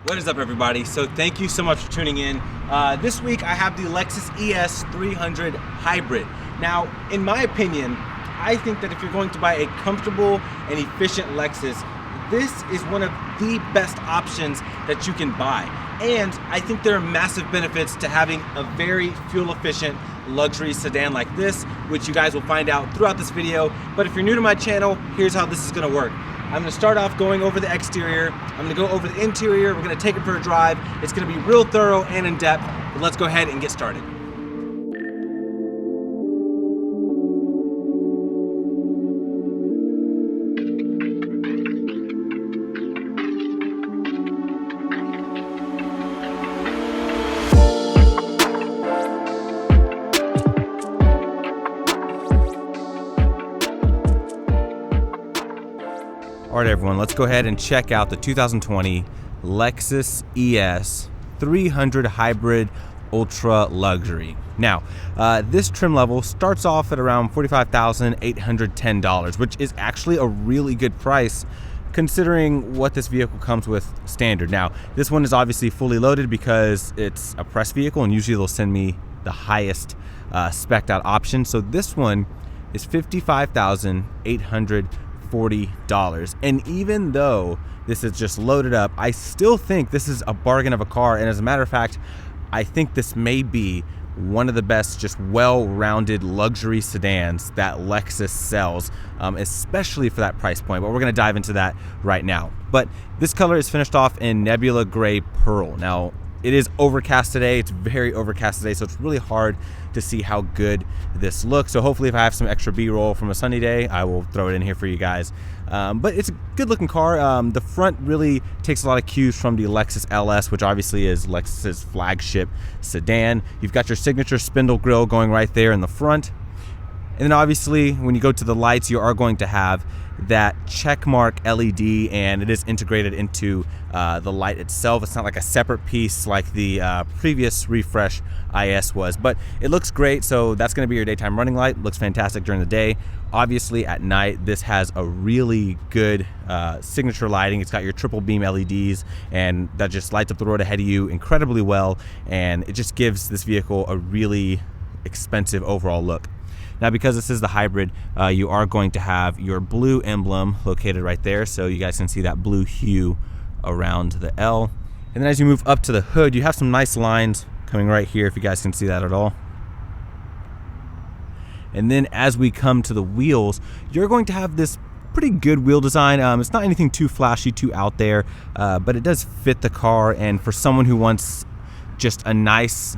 What is up, everybody? So thank you so much for tuning in. This week I have the Lexus ES300 Hybrid. Now, in my opinion, I think that if you're going to buy a comfortable and efficient Lexus, this is one of the best options that you can buy. And I think there are massive benefits to having a very fuel efficient luxury sedan like this, which you guys will find out throughout this video. But if you're new to my channel, here's how this is gonna work. I'm gonna start off going over the exterior. I'm gonna go over the interior. We're gonna take it for a drive. It's gonna be real thorough and in depth, but let's go ahead and get started. All right, everyone, let's go ahead and check out the 2020 Lexus ES300 Hybrid Ultra Luxury. Now, this trim level starts off at around $45,810, which is actually a really good price considering what this vehicle comes with standard. Now, this one is obviously fully loaded because it's a press vehicle, and usually they'll send me the highest spec'd out option. So this one is $55,840. And even though this is just loaded up, I still think this is a bargain of a car. And as a matter of fact, I think this may be one of the best just well-rounded luxury sedans that Lexus sells, especially for that price point. But we're going to dive into that right now. But this color is finished off in Nebula Gray Pearl. Now, it is overcast today. It's very overcast today, so it's really hard to see how good this looks. So hopefully if I have some extra B-roll from a sunny day, I will throw it in here for you guys. But it's a good looking car. The front really takes a lot of cues from the Lexus LS, which obviously is Lexus's flagship sedan. You've got your signature spindle grille going right there in the front. And then obviously when you go to the lights, you are going to have that checkmark LED, and it is integrated into the light itself. It's not like a separate piece like the previous refresh IS was, but it looks great. So that's going to be your daytime running light. It looks fantastic during the day. Obviously at night, this has a really good signature lighting. It's got your triple beam LEDs, and that just lights up the road ahead of you incredibly well, and it just gives this vehicle a really expensive overall look. Now, because this is the hybrid, you are going to have your blue emblem located right there, so you guys can see that blue hue around the L. And then as you move up to the hood, you have some nice lines coming right here, if you guys can see that at all. And then as we come to the wheels, you're going to have this pretty good wheel design. It's not anything too flashy, too out there, but it does fit the car, and for someone who wants just a nice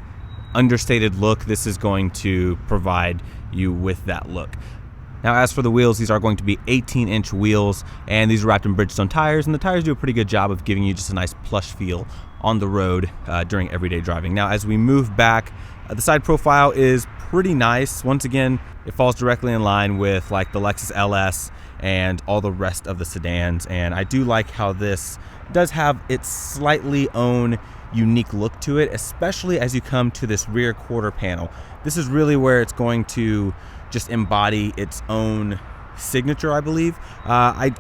understated look, this is going to provide you with that look. Now, as for the wheels, these are going to be 18-inch wheels, and these are wrapped in Bridgestone tires, and the tires do a pretty good job of giving you just a nice plush feel on the road during everyday driving. Now, as we move back, the side profile is pretty nice. Once again, it falls directly in line with like the Lexus LS and all the rest of the sedans, and I do like how this does have its slightly own unique look to it, especially as you come to this rear quarter panel. This is really where it's going to just embody its own signature, I believe. I'm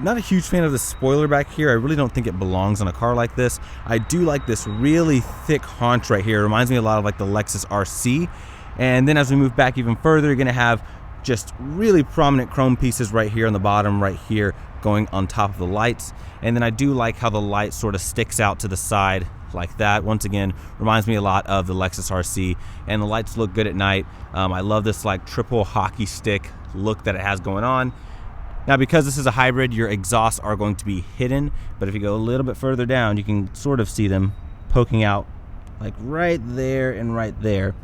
not a huge fan of the spoiler back here. I really don't think it belongs on a car like this. I do like this really thick haunch right here. It reminds me a lot of like the Lexus RC. And then as we move back even further, you're gonna have just really prominent chrome pieces right here on the bottom, right here, going on top of the lights. And then I do like how the light sort of sticks out to the side like that. Once again, reminds me a lot of the Lexus RC, and the lights look good at night. I love this like triple hockey stick look that it has going on. Now, because this is a hybrid, your exhausts are going to be hidden, but if you go a little bit further down, you can sort of see them poking out like right there and right there.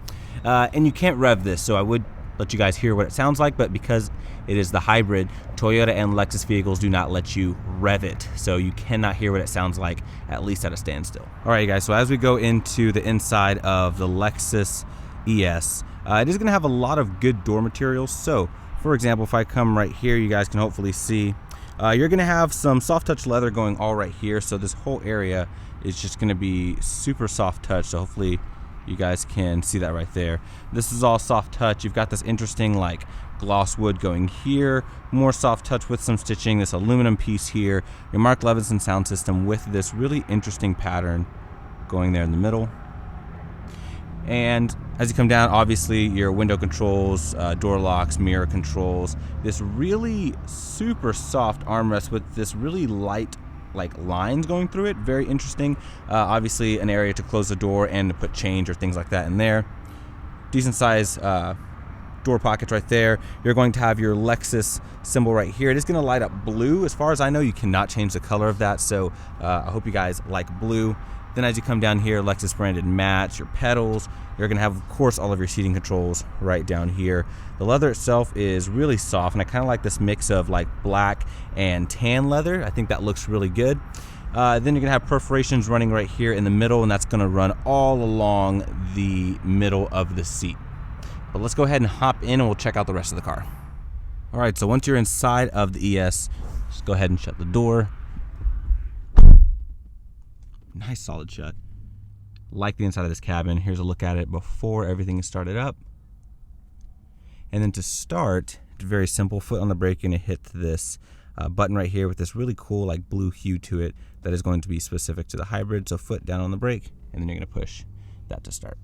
And you can't rev this, so I would let you guys hear what it sounds like, but because it is the hybrid, Toyota and Lexus vehicles do not let you rev it, so you cannot hear what it sounds like, at least at a standstill. All right, guys, so as we go into the inside of the Lexus ES, it is going to have a lot of good door materials. So, for example, if I come right here, you guys can hopefully see, you're going to have some soft touch leather going all right here, so this whole area is just going to be super soft touch, so hopefully you guys can see that right there. This is all soft touch. You've got this interesting like gloss wood going here, more soft touch with some stitching, this aluminum piece here, your Mark Levinson sound system with this really interesting pattern going there in the middle. And as you come down, obviously your window controls, door locks, mirror controls, this really super soft armrest with this really light like lines going through it. Very interesting. Obviously an area to close the door and to put change or things like that in there. Decent size door pockets right there. You're going to have your Lexus symbol right here. It is going to light up blue. As far as I know, you cannot change the color of that, so I hope you guys like blue. Then as you come down here, Lexus branded mats, your pedals. You're going to have, of course, all of your seating controls right down here. The leather itself is really soft, and I kind of like this mix of like black and tan leather. I think that looks really good. Then you're going to have perforations running right here in the middle, and that's going to run all along the middle of the seat. But let's go ahead and hop in and we'll check out the rest of the car. All right, so once you're inside of the ES, just go ahead and shut the door. Nice solid shut. Like the inside of this cabin. Here's a look at it before everything is started up. And then to start, it's very simple. Foot on the brake, you're gonna hit this button right here with this really cool like blue hue to it that is going to be specific to the hybrid. So foot down on the brake, and then you're gonna push that to start.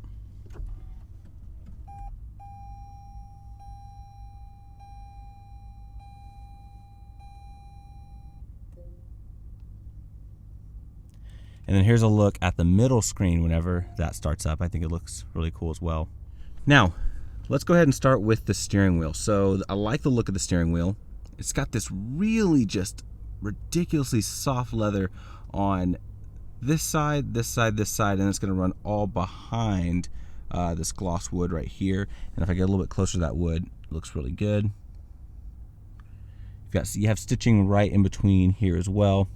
And then here's a look at the middle screen whenever that starts up. I think it looks really cool as well. Now, let's go ahead and start with the steering wheel. So I like the look of the steering wheel. It's got this really just ridiculously soft leather on this side, this side, this side, and it's gonna run all behind this gloss wood right here. And if I get a little bit closer to that wood, it looks really good. You have stitching right in between here as well.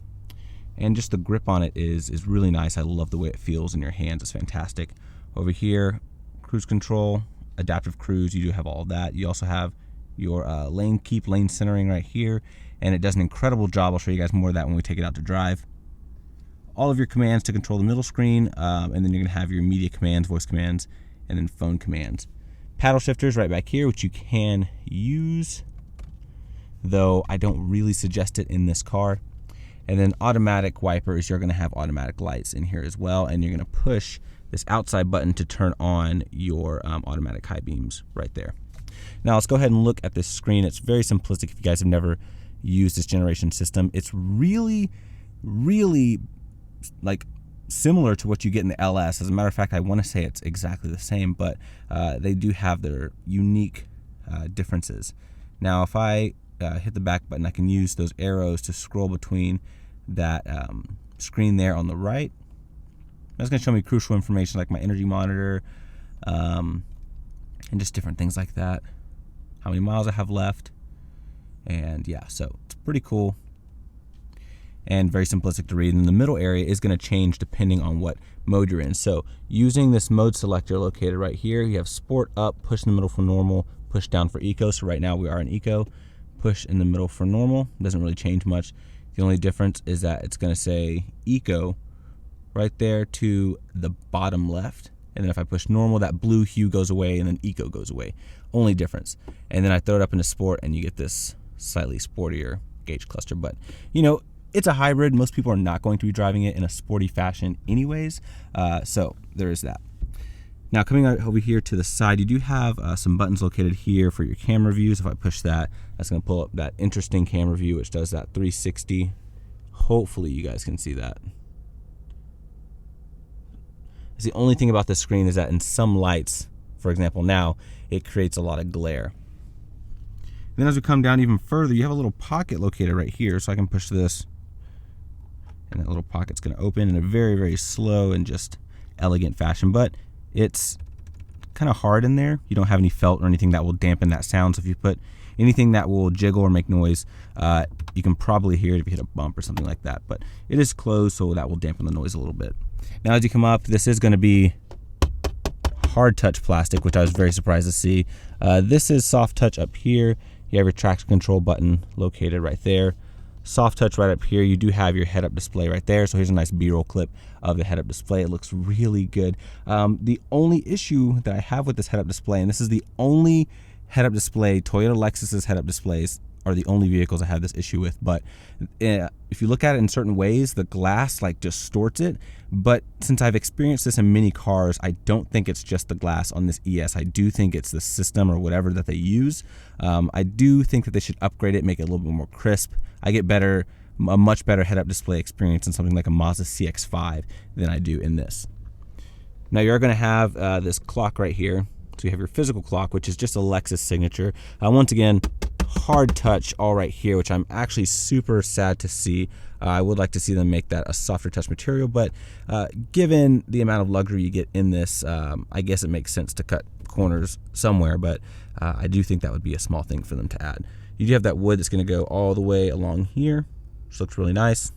And just the grip on it is really nice. I love the way it feels in your hands. It's fantastic. Over here, cruise control, adaptive cruise, you do have all of that. You also have your lane centering right here, and it does an incredible job. I'll show you guys more of that when we take it out to drive. All of your commands to control the middle screen, and then you're gonna have your media commands, voice commands, and then phone commands. Paddle shifters right back here, which you can use, though I don't really suggest it in this car. And then automatic wipers, you're gonna have automatic lights in here as well, and you're gonna push this outside button to turn on your automatic high beams right there. Now let's go ahead and look at this screen. It's very simplistic if you guys have never used this generation system. It's really, really like similar to what you get in the LS. As a matter of fact, I wanna say it's exactly the same, but they do have their unique differences. Now if I hit the back button, I can use those arrows to scroll between that screen there on the right. That's going to show me crucial information like my energy monitor and just different things like that, how many miles I have left, and yeah, so it's pretty cool and very simplistic to read. And the middle area is going to change depending on what mode you're in. So using this mode selector located right here, you have sport up, push in the middle for normal, push down for eco. So right now we are in eco. Push in the middle for normal. Doesn't really change much. The only difference is that it's going to say eco right there to the bottom left, and then if I push normal, that blue hue goes away and then eco goes away. Only difference. And then I throw it up into sport and you get this slightly sportier gauge cluster. But you know, it's a hybrid. Most people are not going to be driving it in a sporty fashion anyways, so there is that. Now coming out over here to the side, you do have some buttons located here for your camera views. If I push that, that's going to pull up that interesting camera view, which does that 360. Hopefully you guys can see that. The only thing about this screen is that in some lights, for example now, it creates a lot of glare. And then as we come down even further, you have a little pocket located right here, so I can push this, and that little pocket's going to open in a very, very slow and just elegant fashion. But it's kind of hard in there. You don't have any felt or anything that will dampen that sound. So if you put anything that will jiggle or make noise, you can probably hear it if you hit a bump or something like that. But it is closed, so that will dampen the noise a little bit. Now as you come up, this is going to be hard touch plastic, which I was very surprised to see. This is soft touch up here. You have your traction control button located right there. Soft touch right up here. You do have your head-up display right there. So here's a nice B-roll clip of the head-up display. It looks really good. The only issue that I have with this head-up display, and this is the only head-up display. Toyota Lexus's head-up displays are the only vehicles I have this issue with, but if you look at it in certain ways, the glass like distorts it. But since I've experienced this in many cars, I don't think it's just the glass on this ES. I do think it's the system or whatever that they use. I do think that they should upgrade it, make it a little bit more crisp. I get a much better head-up display experience in something like a Mazda CX-5 than I do in this. Now you're going to have this clock right here. So you have your physical clock, which is just a Lexus signature. Once again, hard touch all right here, which I'm actually super sad to see. I would like to see them make that a softer touch material, but given the amount of luxury you get in this, I guess it makes sense to cut corners somewhere, but I do think that would be a small thing for them to add. You do have that wood that's going to go all the way along here, which looks really nice.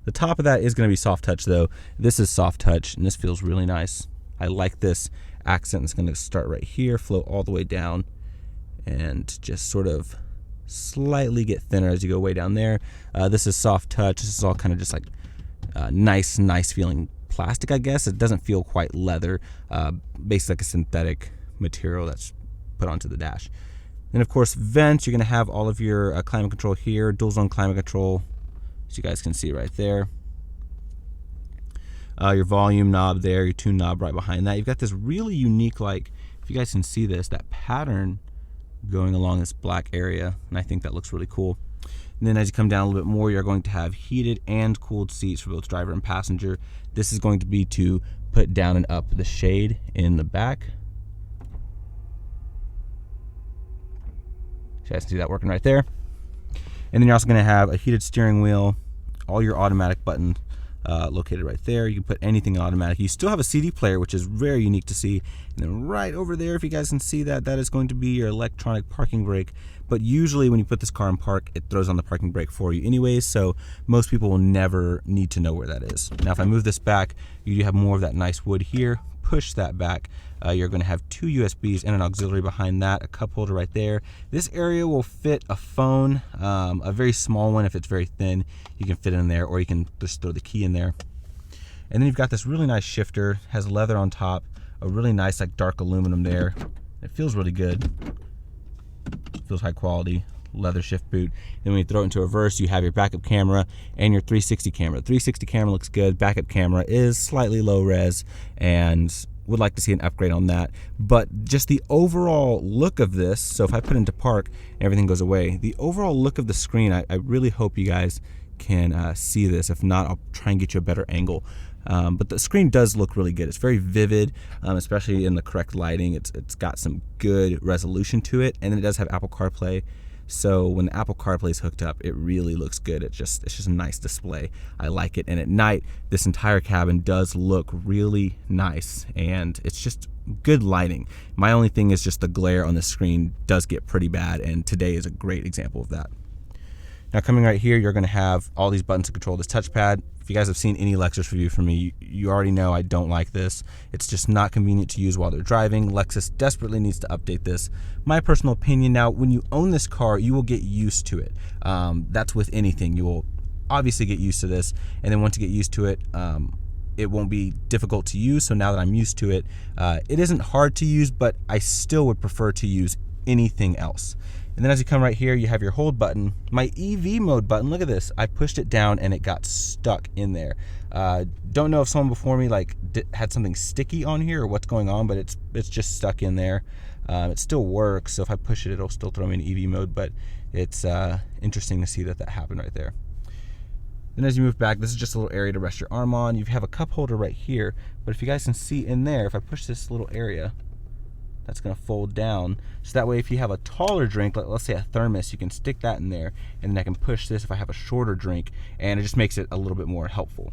The top of that is going to be soft touch though. This is soft touch and this feels really nice. I like this accent. It's going to start right here, flow all the way down, and just sort of slightly get thinner as you go way down there. This is soft touch. This is all kind of just like nice feeling plastic, I guess. It doesn't feel quite leather, basically like a synthetic material that's put onto the dash. And of course, vents, you're going to have all of your climate control here, dual zone climate control, as you guys can see right there. Your volume knob there, your tune knob right behind that. You've got this really unique, like, if you guys can see this, that pattern going along this black area, and I think that looks really cool. And then as you come down a little bit more, you're going to have heated and cooled seats for both driver and passenger. This is going to be to put down and up the shade in the back. So you guys can see that working right there. And then you're also going to have a heated steering wheel, all your automatic buttons located right there. You can put anything in automatic. You still have a CD player, which is very unique to see. And then right over there, if you guys can see that, that is going to be your electronic parking brake. But usually when you put this car in park, it throws on the parking brake for you anyways, so most people will never need to know where that is. Now if I move this back, you do have more of that nice wood here. Push that back. You're going to have two USBs and an auxiliary behind that, a cup holder right there. This area will fit a phone, a very small one. If it's very thin, you can fit it in there, or you can just throw the key in there. And then you've got this really nice shifter, has leather on top, a really nice like dark aluminum there. It feels really good. It feels high quality. Leather shift boot. Then when you throw it into reverse, you have your backup camera and your 360 camera. 360 camera looks good. Backup camera is slightly low res and would like to see an upgrade on that. But just the overall look of this, so if I put it into park, everything goes away. The overall look of the screen, I really hope you guys can see this. If not, I'll try and get you a better angle. But the screen does look really good. It's very vivid, especially in the correct lighting. It's got some good resolution to it, and then it does have Apple CarPlay. So when the Apple CarPlay is hooked up, it really looks good. It's just a nice display. I like it. And at night, this entire cabin does look really nice, and it's just good lighting. My only thing is just the glare on the screen does get pretty bad, and today is a great example of that. Now coming right here, you're going to have all these buttons to control this touchpad. If you guys have seen any Lexus review from me, you already know I don't like this. It's just not convenient to use while they're driving. Lexus desperately needs to update this. My personal opinion, now when you own this car, you will get used to it. That's with anything. You will obviously get used to this, and then once you get used to it, it won't be difficult to use. So now that I'm used to it, it isn't hard to use, but I still would prefer to use anything else. And then as you come right here, you have your hold button. My EV mode button, look at this. I pushed it down and it got stuck in there. Don't know if someone before me had something sticky on here or what's going on, but it's just stuck in there. It still works, so if I push it, it'll still throw me in EV mode, but it's interesting to see that happened right there. Then as you move back, this is just a little area to rest your arm on. You have a cup holder right here, but if you guys can see in there, if I push this little area, that's going to fold down. So that way if you have a taller drink, let's say a thermos, you can stick that in there, and then I can push this if I have a shorter drink, and it just makes it a little bit more helpful.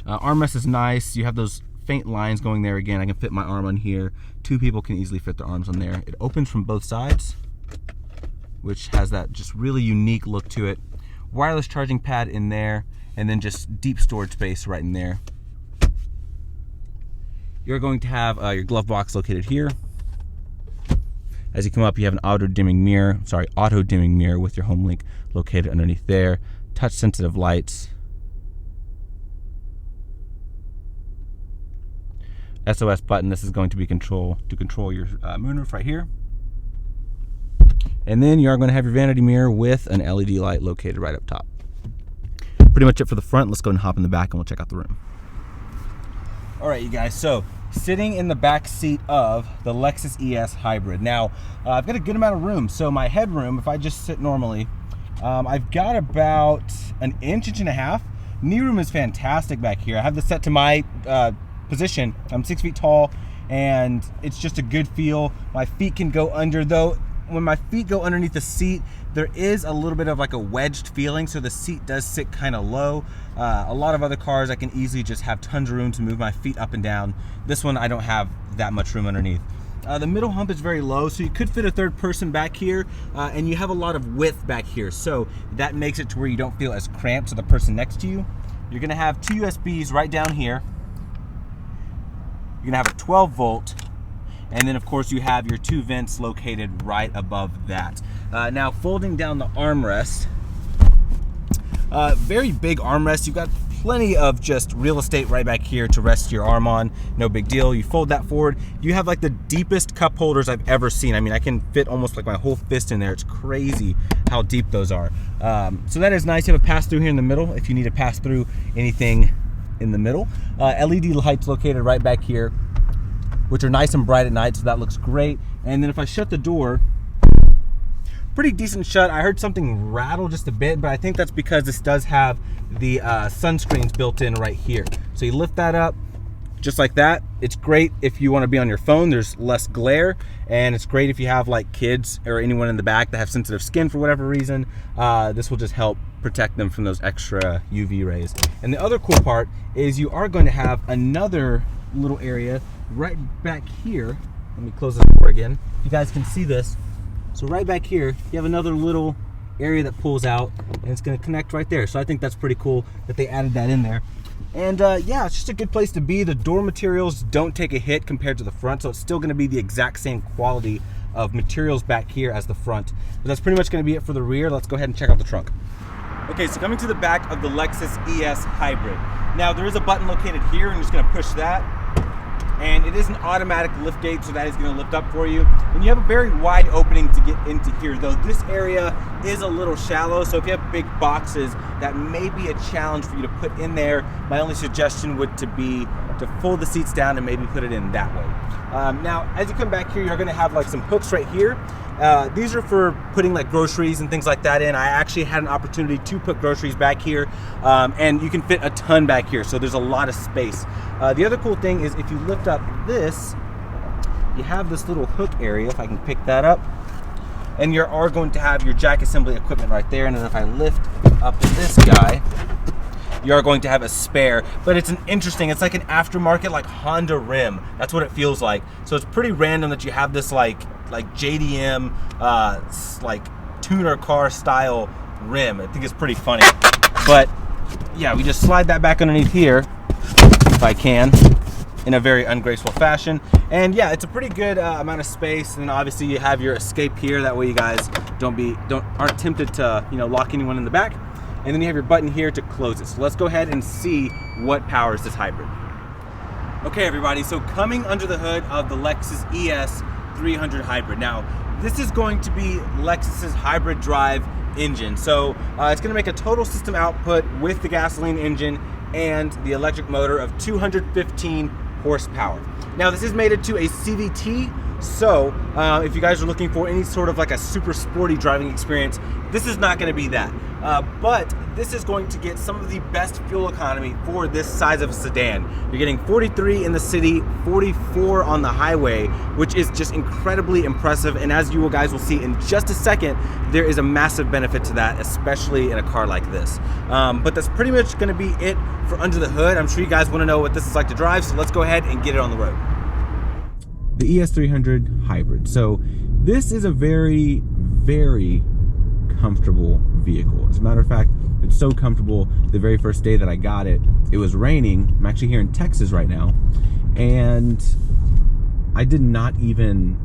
Armrest is nice. You have those faint lines going there. Again, I can fit my arm on here. Two people can easily fit their arms on there. It opens from both sides, which has that just really unique look to it. Wireless charging pad in there, and then just deep storage space right in there. You're going to have your glove box located here. As you come up, you have an auto dimming mirror with your home link located underneath there. Touch sensitive lights. SOS button. This is going to be to control your moonroof right here. And then you are going to have your vanity mirror with an LED light located right up top. Pretty much it for the front. Let's go and hop in the back and we'll check out the room. All right, you guys, so sitting in the back seat of the Lexus ES Hybrid. Now, I've got a good amount of room. So my headroom, if I just sit normally, I've got about an inch and a half. Knee room is fantastic back here. I have this set to my position. I'm 6 feet tall, and it's just a good feel. My feet can go under, though. When my feet go underneath the seat, there is a little bit of like a wedged feeling, so the seat does sit kind of low. A lot of other cars, I can easily just have tons of room to move my feet up and down. This one, I don't have that much room underneath. The middle hump is very low, so you could fit a third person back here, and you have a lot of width back here, so that makes it to where you don't feel as cramped to the person next to you. You're gonna have 2 USBs right down here. You're gonna have a 12 volt, and then of course you have your 2 vents located right above that. Now folding down the armrest, very big armrest. You've got plenty of just real estate right back here to rest your arm on. No big deal. You fold that forward. You have like the deepest cup holders I've ever seen. I mean, I can fit almost like my whole fist in there. It's crazy how deep those are. So that is nice. You have a pass through here in the middle if you need to pass through anything in the middle. LED lights located right back here, which are nice and bright at night, so that looks great. And then if I shut the door, pretty decent shut. I heard something rattle just a bit, but I think that's because this does have the sunscreens built in right here. So you lift that up just like that. It's great if you want to be on your phone. There's less glare, and it's great if you have like kids or anyone in the back that have sensitive skin for whatever reason. This will just help protect them from those extra UV rays. And the other cool part is you are going to have another little area right back here. Let me close this door again. You guys can see this. So right back here, you have another little area that pulls out, and it's gonna connect right there. So I think that's pretty cool that they added that in there. And yeah, it's just a good place to be. The door materials don't take a hit compared to the front, so it's still gonna be the exact same quality of materials back here as the front. But that's pretty much gonna be it for the rear. Let's go ahead and check out the trunk. Okay, so coming to the back of the Lexus ES Hybrid. Now there is a button located here, and you're just gonna push that. And it is an automatic lift gate, so that is going to lift up for you. And you have a very wide opening to get into here, though this area is a little shallow, so if you have big boxes, that may be a challenge for you to put in there. My only suggestion would be to fold the seats down and maybe put it in that way. Now, as you come back here, you're going to have like some hooks right here. These are for putting like groceries and things like that in. I actually had an opportunity to put groceries back here, and you can fit a ton back here, so there's a lot of space. The other cool thing is if you lift up this, you have this little hook area, if I can pick that up, and you are going to have your jack assembly equipment right there. And then if I lift up this guy, you are going to have a spare, but it's it's like an aftermarket like Honda rim. That's what it feels like. So it's pretty random that you have this like JDM like tuner car style rim. I think it's pretty funny. But yeah, we just slide that back underneath here, if I can, in a very ungraceful fashion. And yeah, it's a pretty good amount of space. And obviously you have your escape here. That way you guys aren't tempted to lock anyone in the back. And then you have your button here to close it. So let's go ahead and see what powers this hybrid. Okay, everybody, so coming under the hood of the Lexus ES300 Hybrid. Now, this is going to be Lexus's hybrid drive engine. So it's gonna make a total system output with the gasoline engine and the electric motor of 215 horsepower. Now, this is mated to a CVT, so if you guys are looking for any sort of like a super sporty driving experience, this is not gonna be that. But this is going to get some of the best fuel economy for this size of a sedan. You're getting 43 in the city, 44 on the highway, which is just incredibly impressive. And as you guys will see in just a second, there is a massive benefit to that, especially in a car like this. But that's pretty much gonna be it for under the hood. I'm sure you guys wanna know what this is like to drive, so let's go ahead and get it on the road. The ES300 Hybrid. So this is a very, very comfortable vehicle. As a matter of fact, it's so comfortable, the very first day that I got it, it was raining. I'm actually here in Texas right now, and I did not even,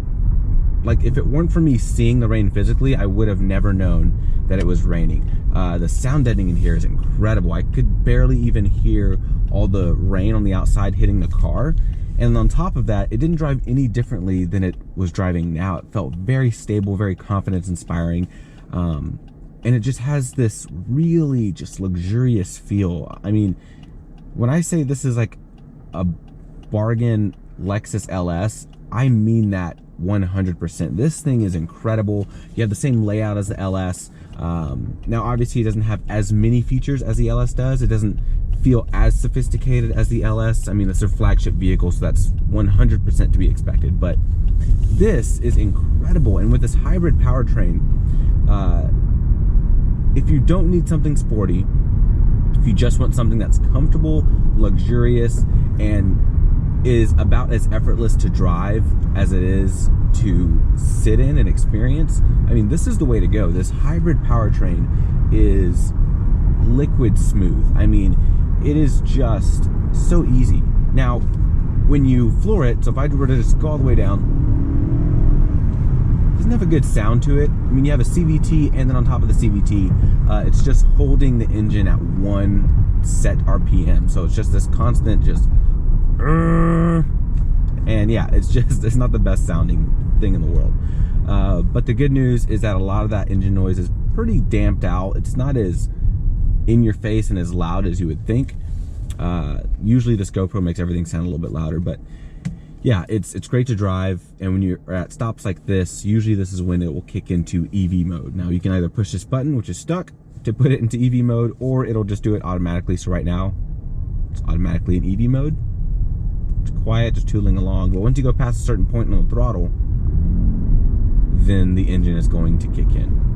like, if it weren't for me seeing the rain physically, I would have never known that it was raining. The sound deadening in here is incredible. I could barely even hear all the rain on the outside hitting the car. And on top of that, it didn't drive any differently than it was driving now. It felt very stable, very confidence inspiring. And it just has this really just luxurious feel. I mean, when I say this is like a bargain Lexus LS, I mean that 100%. This thing is incredible. You have the same layout as the LS. Now obviously it doesn't have as many features as the LS does. It doesn't feel as sophisticated as the LS. I mean, it's their flagship vehicle, so that's 100% to be expected, but this is incredible. And with this hybrid powertrain, if you don't need something sporty, if you just want something that's comfortable, luxurious, and is about as effortless to drive as it is to sit in and experience, I mean, this is the way to go. This hybrid powertrain is liquid smooth. I mean, it is just so easy. Now, when you floor it, so if I were to just go all the way down, it doesn't have a good sound to it. I mean, you have a CVT, and then on top of the CVT, it's just holding the engine at one set RPM. So it's just this constant just, and yeah, it's not the best sounding thing in the world. But the good news is that a lot of that engine noise is pretty damped out. It's not as in your face and as loud as you would think. Usually this GoPro makes everything sound a little bit louder, but yeah, it's great to drive. And when you're at stops like this, usually this is when it will kick into EV mode. Now you can either push this button, which is stuck, to put it into EV mode, or it'll just do it automatically. So right now it's automatically in EV mode. It's quiet, just tootling along. But once you go past a certain point on the throttle, then the engine is going to kick in.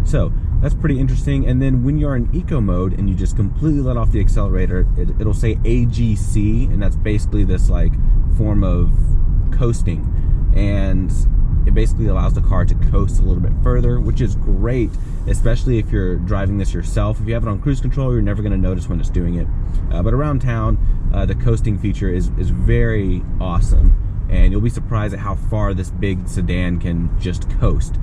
So that's pretty interesting. And then when you're in eco mode and you just completely let off the accelerator, it'll say AGC, and that's basically this like form of coasting, and it basically allows the car to coast a little bit further, which is great, especially if you're driving this yourself. If you have it on cruise control, you're never going to notice when it's doing it, but around town, the coasting feature is very awesome, and you'll be surprised at how far this big sedan can just coast.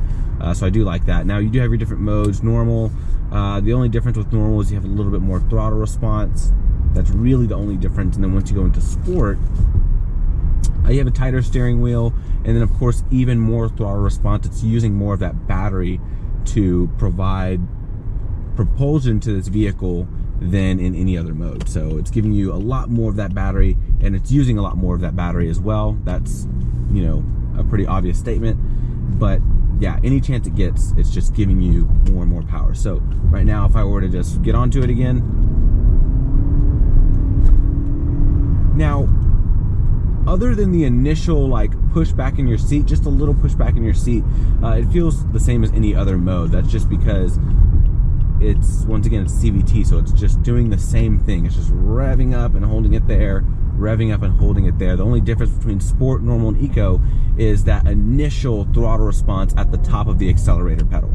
So I do like that. Now you do have your different modes. Normal, the only difference with normal is you have a little bit more throttle response. That's really the only difference. And then once you go into sport, you have a tighter steering wheel, and then of course even more throttle response. It's using more of that battery to provide propulsion to this vehicle than in any other mode. So it's giving you a lot more of that battery, and it's using a lot more of that battery as well. That's, you know, a pretty obvious statement, but yeah, any chance it gets, it's just giving you more and more power. So right now, if I were to just get onto it again, now, other than the initial like push back in your seat, just a little push back in your seat, it feels the same as any other mode. That's just because it's, once again, it's CVT, so it's just doing the same thing. It's just revving up and holding it there, revving up and holding it there. The only difference between sport, normal, and eco is that initial throttle response at the top of the accelerator pedal.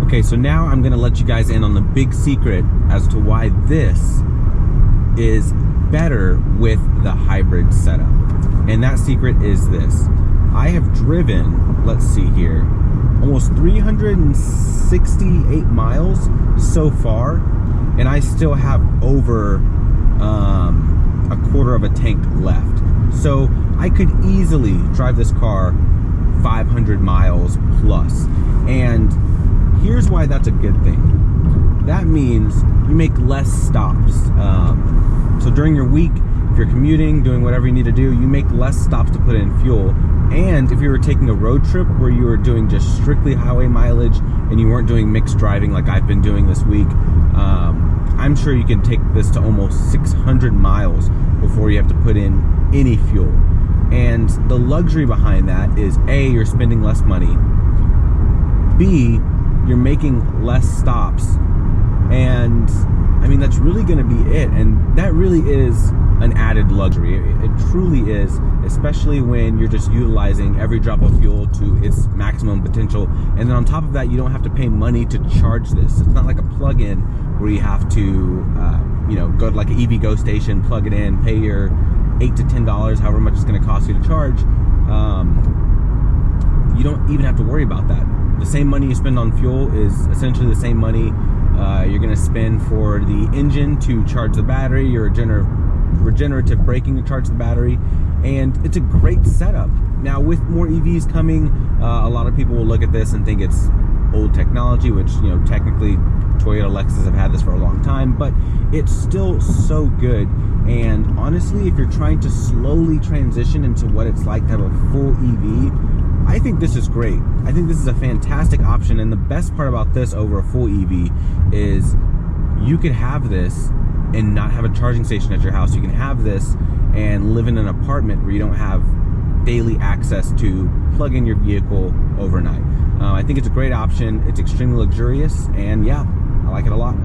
Okay, so now I'm gonna let you guys in on the big secret as to why this is better with the hybrid setup. And that secret is this. I have driven, let's see here, almost 368 miles so far, and I still have over a quarter of a tank left. So I could easily drive this car 500 miles plus. And here's why that's a good thing. That means you make less stops. So during your week, if you're commuting, doing whatever you need to do, you make less stops to put in fuel. And if you were taking a road trip where you were doing just strictly highway mileage and you weren't doing mixed driving like I've been doing this week, I'm sure you can take this to almost 600 miles before you have to put in any fuel. And the luxury behind that is A, you're spending less money, B, you're making less stops, and I mean, that's really going to be it. And that really is an added luxury. It truly is, especially when you're just utilizing every drop of fuel to its maximum potential. And then on top of that, you don't have to pay money to charge this. It's not like a plug-in where you have to, you know, go to like an EV Go station, plug it in, pay your $8 to $10, however much it's going to cost you to charge. You don't even have to worry about that. The same money you spend on fuel is essentially the same money you're going to spend for the engine to charge the battery. You're regenerative braking to charge the battery, and it's a great setup. Now with more EVs coming, a lot of people will look at this and think it's old technology, which, you know, technically Toyota, Lexus have had this for a long time, but it's still so good. And honestly, if you're trying to slowly transition into what it's like to have a full EV, I think this is great. I think this is a fantastic option, and the best part about this over a full EV is you could have this and not have a charging station at your house. You can have this and live in an apartment where you don't have daily access to plug in your vehicle overnight. I think it's a great option. It's extremely luxurious, and yeah, I like it a lot.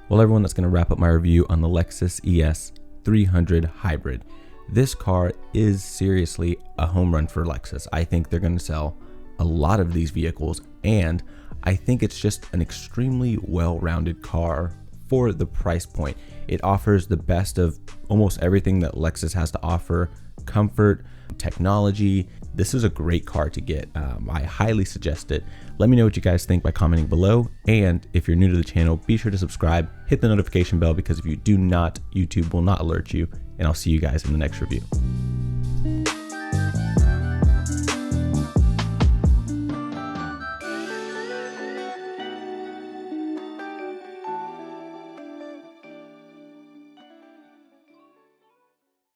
Well, everyone, that's going to wrap up my review on the Lexus ES300 Hybrid. This car is seriously a home run for Lexus. I think they're going to sell a lot of these vehicles, and I think it's just an extremely well-rounded car for the price point. It offers the best of almost everything that Lexus has to offer: comfort, technology. This is a great car to get. I highly suggest it. Let me know what you guys think by commenting below, and if you're new to the channel, be sure to subscribe, hit the notification bell, because if you do not, YouTube will not alert you, and I'll see you guys in the next review.